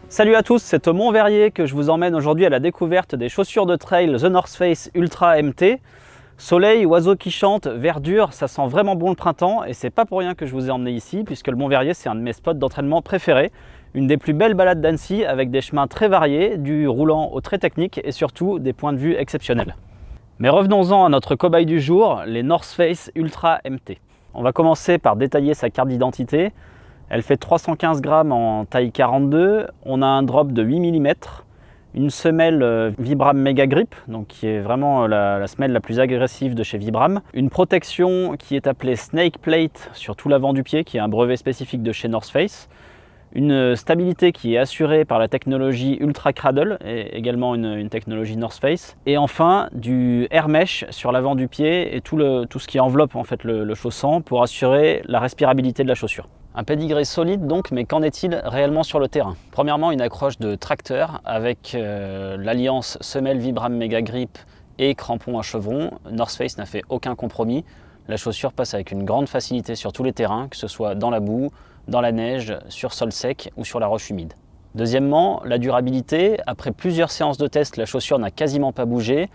Salut à tous, c'est au Mont-Verrier que je vous emmène aujourd'hui à la découverte des chaussures de trail The North Face Ultra MT. Soleil, oiseaux qui chantent, verdure, ça sent vraiment bon le printemps et c'est pas pour rien que je vous ai emmené ici puisque le Mont-Verrier c'est un de mes spots d'entraînement préférés. Une des plus belles balades d'Annecy avec des chemins très variés, du roulant au très technique et surtout des points de vue exceptionnels. Mais revenons-en à notre cobaye du jour, les North Face Ultra MT. On va commencer par détailler sa carte d'identité. Elle fait 315 grammes en taille 42, on a un drop de 8 mm, une semelle Vibram Mega Grip, donc qui est vraiment la semelle la plus agressive de chez Vibram, une protection qui est appelée Snake Plate sur tout l'avant du pied, qui est un brevet spécifique de chez North Face, une stabilité qui est assurée par la technologie Ultra Cradle, et également une technologie North Face, et enfin du Air Mesh sur l'avant du pied et tout ce qui enveloppe en fait le chaussant pour assurer la respirabilité de la chaussure. Un pédigré solide donc, mais qu'en est-il réellement sur le terrain? Premièrement, une accroche de tracteur avec l'alliance semelle Vibram Mega Grip et crampon à chevron. North Face n'a fait aucun compromis. La chaussure passe avec une grande facilité sur tous les terrains, que ce soit dans la boue, dans la neige, sur sol sec ou sur la roche humide. Deuxièmement, la durabilité. Après plusieurs séances de test, la chaussure n'a quasiment pas bougé.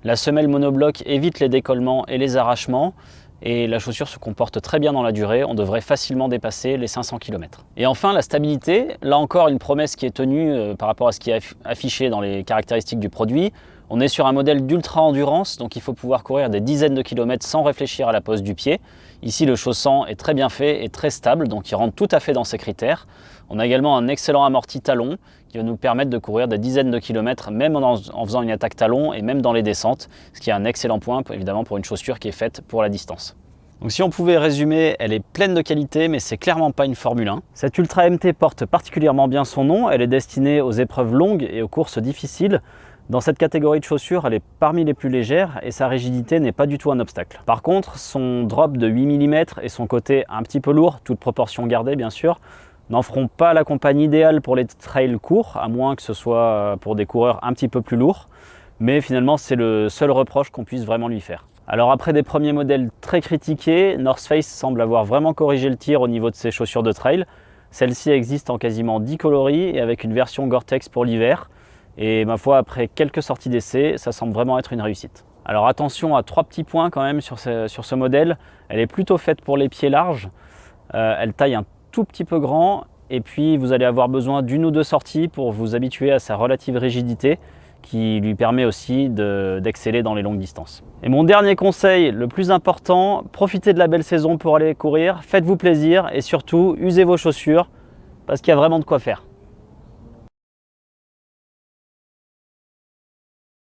La semelle monobloc évite les décollements et les arrachements. Et la chaussure se comporte très bien dans la durée, on devrait facilement dépasser les 500 km. Et enfin la stabilité, là encore une promesse qui est tenue par rapport à ce qui est affiché dans les caractéristiques du produit. On est sur un modèle d'ultra endurance, donc il faut pouvoir courir des dizaines de kilomètres sans réfléchir à la pose du pied. Ici le chaussant est très bien fait et très stable, donc il rentre tout à fait dans ces critères. On a également un excellent amorti talon qui va nous permettre de courir des dizaines de kilomètres même en faisant une attaque talon et même dans les descentes, ce qui est un excellent point évidemment pour une chaussure qui est faite pour la distance. Donc si on pouvait résumer, elle est pleine de qualité mais c'est clairement pas une Formule 1. Cette Ultra MT porte particulièrement bien son nom, elle est destinée aux épreuves longues et aux courses difficiles. Dans cette catégorie de chaussures, elle est parmi les plus légères et sa rigidité n'est pas du tout un obstacle. Par contre, son drop de 8 mm et son côté un petit peu lourd, toute proportion gardée bien sûr, n'en feront pas la compagne idéale pour les trails courts, à moins que ce soit pour des coureurs un petit peu plus lourds. Mais finalement, c'est le seul reproche qu'on puisse vraiment lui faire. Alors après des premiers modèles très critiqués, North Face semble avoir vraiment corrigé le tir au niveau de ses chaussures de trail. Celle-ci existe en quasiment 10 coloris et avec une version Gore-Tex pour l'hiver. Et ma foi, après quelques sorties d'essai, ça semble vraiment être une réussite. Alors attention à 3 petits points quand même sur ce modèle. Elle est plutôt faite pour les pieds larges. Elle taille un tout petit peu grand et puis vous allez avoir besoin d'une ou deux sorties pour vous habituer à sa relative rigidité qui lui permet aussi d'exceller dans les longues distances. Et mon dernier conseil, le plus important, profitez de la belle saison pour aller courir, faites-vous plaisir et surtout usez vos chaussures parce qu'il y a vraiment de quoi faire.